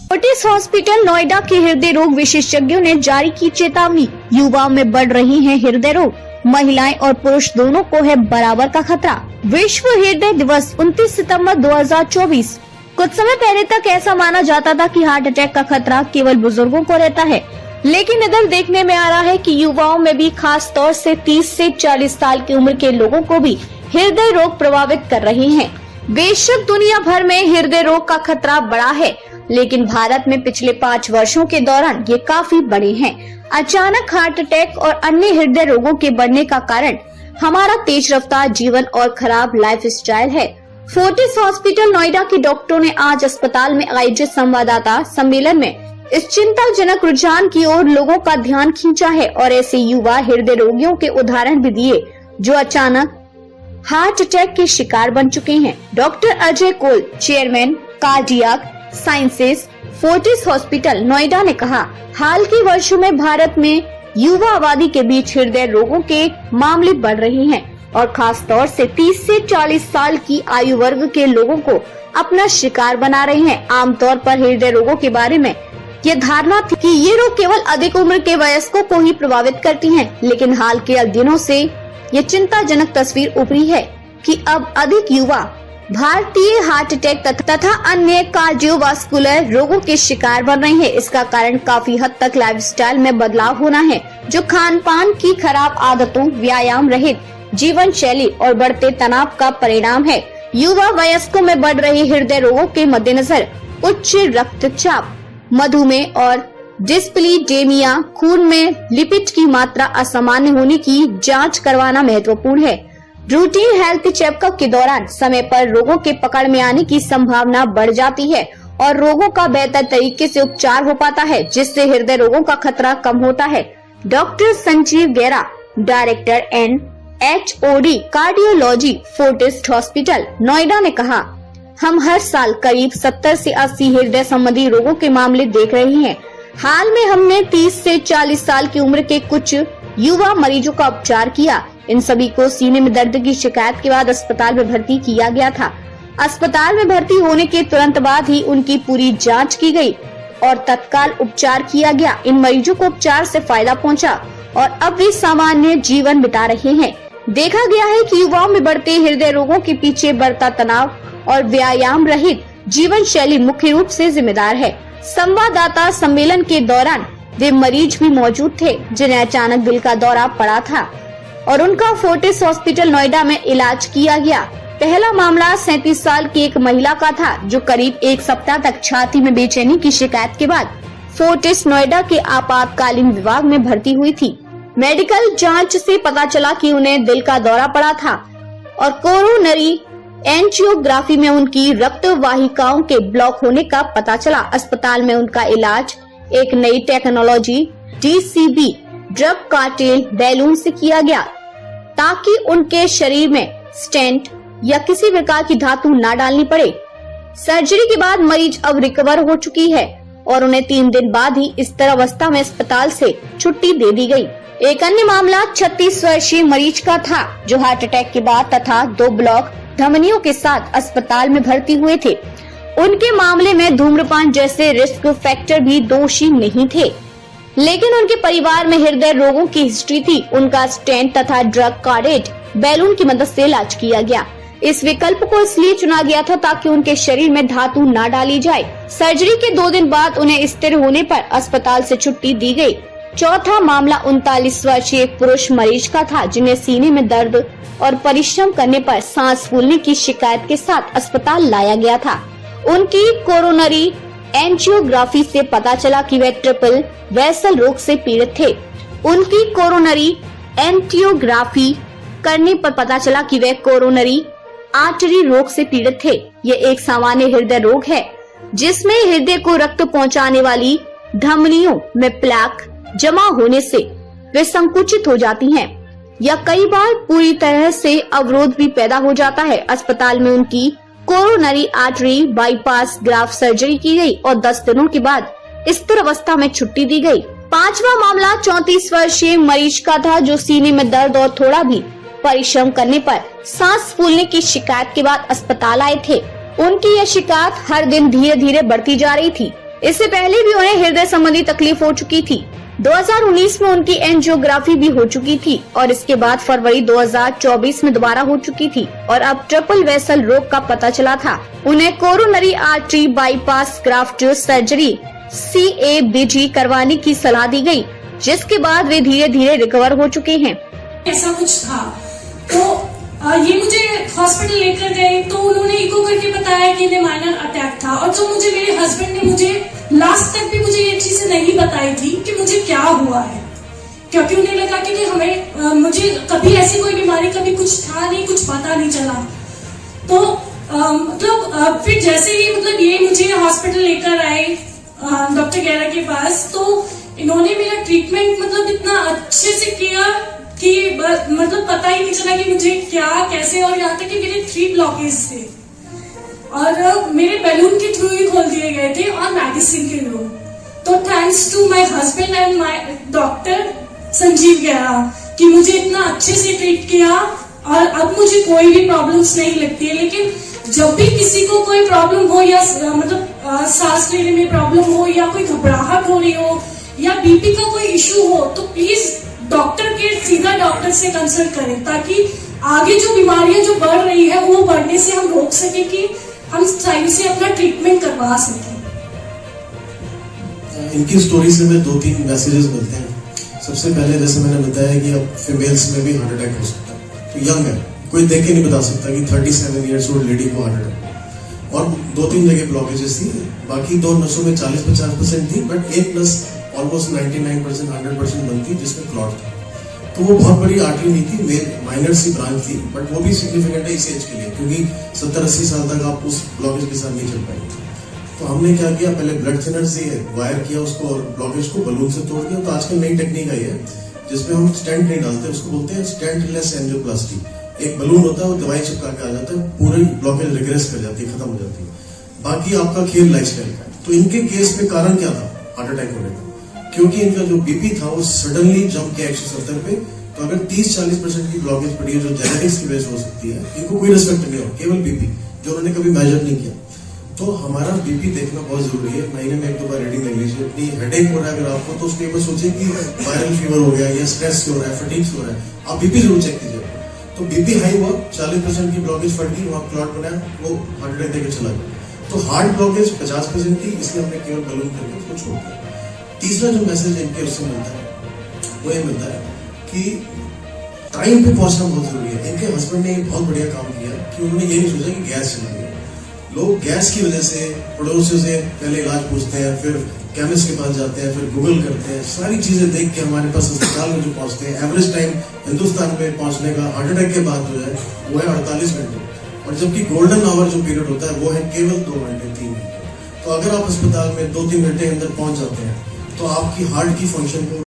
Fortis hospital Noida के हृदय रोग विशेषज्ञों ने जारी की चेतावनी। युवाओं में बढ़ रही है हृदय रोग, महिलाएं और पुरुष दोनों को है बराबर का खतरा। विश्व हृदय दिवस 29 सितंबर 2024। कुछ समय पहले तक ऐसा माना जाता था कि हार्ट अटैक का खतरा केवल बुजुर्गों को रहता है, लेकिन इधर देखने में आ रहा है कि युवाओं में भी, खास तौर से 30 से 40 साल की उम्र के लोगों को भी हृदय रोग प्रभावित कर रही है। बेशक दुनिया भर में हृदय रोग का खतरा बढ़ा है, लेकिन भारत में पिछले 5 वर्षों के दौरान ये काफी बढ़े हैं। अचानक हार्ट अटैक और अन्य हृदय रोगों के बढ़ने का कारण हमारा तेज रफ्तार जीवन और खराब लाइफस्टाइल है। फोर्टिस हॉस्पिटल नोएडा के डॉक्टरों ने आज अस्पताल में आयोजित संवाददाता सम्मेलन में इस चिंताजनक रुझान की ओर लोगों का ध्यान खींचा है और ऐसे युवा हृदय रोगियों के उदाहरण भी दिए जो अचानक हार्ट अटैक के शिकार बन चुके हैं। Doctor Ajay Kaul, chairman cardiac sciences Fortis hospital Noida ने कहा, हाल के वर्षों में भारत में युवा आबादी के बीच हृदय रोगों के मामले बढ़ रहे हैं और खास तौर से 30 से 40 साल की आयु वर्ग के लोगों को अपना शिकार बना रहे हैं। आमतौर पर हृदय रोगों के बारे में ये धारणा थी कि ये रोग केवल अधिक उम्र के वयस्कों को ही प्रभावित करती हैं, लेकिन हाल के अध्ययनों से ये चिंताजनक तस्वीर उभरी है कि अब अधिक युवा भारतीय हार्ट अटैक तथा अन्य कार्डियोवास्कुलर रोगों के शिकार बन रहे हैं। इसका कारण काफी हद तक लाइफस्टाइल में बदलाव होना है, जो खान पान की खराब आदतों, व्यायाम रहित जीवन शैली और बढ़ते तनाव का परिणाम है। युवा वयस्कों में बढ़ रहे हृदय रोगों के मद्देनजर उच्च रक्तचाप, मधुमेह और डिस्प्लीडेमिया, खून में लिपिड की मात्रा असामान्य होने की जांच करवाना महत्वपूर्ण है। रूटीन हेल्थ चेकअप के दौरान समय पर रोगों के पकड़ में आने की संभावना बढ़ जाती है और रोगों का बेहतर तरीके से उपचार हो पाता है, जिससे हृदय रोगों का खतरा कम होता है। डॉक्टर संजीव गेरा, director NHOD cardiology Fortis hospital Noida ने कहा, हम हर साल करीब 70 से 80 हृदय संबंधी रोगों के मामले देख रहे हैं। हाल में हमने 30 से 40 साल की उम्र के कुछ युवा मरीजों का उपचार किया। इन सभी को सीने में दर्द की शिकायत के बाद अस्पताल में भर्ती किया गया था। अस्पताल में भर्ती होने के तुरंत बाद ही उनकी पूरी जांच की गई और तत्काल उपचार किया गया। इन मरीजों को उपचार से फायदा पहुंचा और अब वे सामान्य जीवन बिता रहे हैं। देखा गया है कि युवाओं में बढ़ते हृदय रोगों के पीछे बढ़ता तनाव और व्यायाम रहित जीवन शैली मुख्य रूप से जिम्मेदार है। संवाददाता सम्मेलन के दौरान वे मरीज भी मौजूद थे जिन्हें अचानक दिल का दौरा पड़ा था और उनका फोर्टिस हॉस्पिटल नोएडा में इलाज किया गया। पहला मामला 37 साल की एक महिला का था जो करीब 1 सप्ताह तक छाती में बेचैनी की शिकायत के बाद फोर्टिस नोएडा के आपातकालीन विभाग में भर्ती हुई थी। मेडिकल जांच से पता चला कि उन्हें दिल का दौरा पड़ा था और कोरोनरी एंजियोग्राफी में उनकी रक्त वाहिकाओं के ब्लॉक होने का पता चला। अस्पताल में उनका इलाज एक नई technology DCB drug cartel balloon से किया गया ताकि उनके शरीर में स्टेंट या किसी प्रकार की धातु न डालनी पड़े। सर्जरी के बाद मरीज अब रिकवर हो चुकी है और उन्हें 3 दिन बाद ही स्थिर अवस्था में अस्पताल से छुट्टी दे दी गई। एक अन्य मामला 36 वर्षीय मरीज का था जो हार्ट अटैक के बाद तथा 2 ब्लॉक धमनियों के साथ अस्पताल में भर्ती हुए थे। उनके मामले में धूम्रपान जैसे रिस्क फैक्टर भी दोषी नहीं थे, लेकिन उनके परिवार में हृदय रोगों की हिस्ट्री थी। उनका स्टेंट तथा ड्रग कार्टेल बैलून की मदद से इलाज किया गया। इस विकल्प को इसलिए चुना गया था ताकि उनके शरीर में धातु न डाली जाए। सर्जरी के 2 दिन बाद उन्हें स्थिर होने पर अस्पताल से छुट्टी दी गई। चौथा मामला 39 वर्षीय एक पुरुष मरीज का था जिन्हें सीने में दर्द और परिश्रम करने पर सांस फूलने की शिकायत के साथ अस्पताल लाया गया था। उनकी कोरोनरी एंजियोग्राफी से पता चला कि वे ट्रिपल वेसल रोग से पीड़ित थे। उनकी कोरोनरी एंजियोग्राफी करने पर पता चला कि वे कोरोनरी आर्टरी रोग से पीड़ित थे। यह एक सामान्य हृदय रोग है जिसमें हृदय को रक्त पहुंचाने वाली धमनियों में प्लेक जमा होने से वे संकुचित हो जाती हैं या कई बार पूरी तरह से अवरोध भी पैदा हो जाता है। अस्पताल में उनकी coronary artery bypass graft surgery की गई और 10 दिनों के बाद स्थिर अवस्था में छुट्टी दी गई। 5वां मामला 34 वर्षीय मरीज का था जो सीने में दर्द और थोड़ा भी परिश्रम करने पर सांस फूलने की शिकायत के बाद अस्पताल आए थे। उनकी यह शिकायत हर दिन धीरे धीरे बढ़ती जा रही थी। इससे पहले भी उन्हें हृदय संबंधी तकलीफ हो चुकी थी। 2019 में उनकी एंजियोग्राफी भी हो चुकी थी और इसके बाद फरवरी 2024 में दोबारा हो चुकी थी और अब ट्रिपल वेसल रोग का पता चला था। उन्हें coronary artery bypass graft surgery CABG करवाने की सलाह दी गई, जिसके बाद वे धीरे धीरे रिकवर हो चुके हैं। ऐसा कुछ था तो ये मुझे हॉस्पिटल लेकर गए तो उन्होंने इको करके बताया कि इन्हें माइनर अटैक था। और जो मुझे मेरे हस्बैंड ने मुझे लास्ट तक भी मुझे ये चीजें नहीं बताई थी कि मुझे क्या हुआ है, क्योंकि उन्हें लगा कि हमें मुझे कभी ऐसी कोई बीमारी कभी कुछ था नहीं, कुछ पता नहीं चला। तो मतलब फिर जैसे ही मतलब ये मुझे हॉस्पिटल लेकर आए डॉक्टर गैरा के पास, तो इन्होंने मेरा ट्रीटमेंट मतलब इतना अच्छे से किया कि मतलब पता ही नहीं चला कि मुझे क्या कैसे, और यहाँ तक कि मेरे 3 ब्लॉकेज थे और मेरे बैलून के थ्रू ही खोल दिए गए थे और मेडिसिन के थ्रू। तो thanks to my husband and my doctor Sanjeev Gera कि मुझे इतना अच्छे से ट्रीट किया और अब मुझे कोई भी प्रॉब्लम्स नहीं लगती है। लेकिन जब भी किसी को कोई प्रॉब्लम हो या मतलब सांस लेने में प्रॉब्लम हो या कोई घबराहट हो रही हो या बीपी का कोई इशू हो, तो प्लीज सीधा डॉक्टर से कंसल्ट करें, ताकि आगे जो बीमारियां जो बढ़ रही है वो बढ़ने से हम रोक सके कि हम टाइम से अपना ट्रीटमेंट करवा सकें। इनकी स्टोरी से में 2-3 मैसेजेस मिलते हैं। सबसे पहले जैसे मैंने बताया कि अब फीमेल्स में भी हार्ट अटैक हो सकता है, तो यंग है, कोई देख के नहीं बता सकता कि 37 ईयर्स ओल्ड लेडी को हार्ट अटैक। और 2-3 जगह ब्लॉकेजेस थी, बाकी 2 नसों में 40-50% थी, बट एक नस ऑलमोस्ट 99% 100% बनती जिसमें क्लॉट था। तो वो बहुत बड़ी आर्टरी नहीं थी, माइनर सी ब्रांच थी, बट वो भी सिग्निफिकेंट है इस एज के लिए, क्योंकि 70-80 साल तक आप उस ब्लॉकेज के साथ नहीं चल पाएंगे। तो हमने क्या किया, पहले ब्लड थिनर से वायर किया उसको और ब्लॉकेज को बलून से तोड़ दिया। तो आजकल नई टेक्निक आई है जिसमें हम स्टेंट नहीं डालते, उसको बोलते हैं स्टेंटलेस एंजियोप्लास्टी। एक बलून होता है, वो दवाई चिपका के आ जाता है, पूरी ब्लॉकेज रिग्रेस कर जाती है, खत्म हो जाती है। बाकी आपका खेल लाइफस्टाइल का है। तो इनके केस में कारण क्या था हार्ट अटैक होने का, क्योंकि इनका जो बीपी था वो सडनली जंप किया 170 पे। तो अगर 30-40% की ब्लॉकेज पड़ी है जो जेनेटिक्स की वजह से हो सकती है, इनको कोई रिस्पेक्ट नहीं हो, केवल बीपी जो उन्होंने कभी मेजर नहीं किया। तो हमारा बीपी देखना बहुत जरूरी है, महीने में 1-2 बार रीडिंग ले लीजिए। अपनी हेडेक हो रहा है अगर आपको, तो उसके ऊपर सोचिए कि वायरल फीवर हो गया या स्ट्रेस हो रहा है, फटीग हो रहा है, आप बीपी जरूर चेक कीजिए। तो बीपी हाई हुआ, 40% की ब्लॉकेज फट गई, वहां क्लॉट बनाया, वो हार्ट अटैक देकर चला गया। तो हार्ट ब्लॉकेज 50% थी, इसलिए हमने केवल बलून करके उसको छोड़ दिया। तीसरा जो मैसेज इनके उससे मिलता है वो ये मिलता है कि टाइम पे पहुंचना बहुत जरूरी है। इनके हस्बैंड ने बहुत बढ़िया काम किया कि उन्होंने ये नहीं सोचा कि गैस चला गया। लोग गैस की वजह से पड़ोसियों से पहले इलाज पूछते हैं, फिर केमिस्ट के पास जाते हैं, फिर गूगल करते हैं, सारी चीजें देख के हमारे पास अस्पताल में जो पहुंचते हैं, एवरेज टाइम हिंदुस्तान में पहुंचने का हार्ट अटैक के बाद जो है वो है 48 घंटे, और जबकि गोल्डन आवर जो पीरियड होता है वो है केवल 2 घंटे 3 घंटे। तो अगर आप अस्पताल में 2-3 घंटे अंदर पहुंच जाते हैं तो आपकी हार्ट की फंक्शन को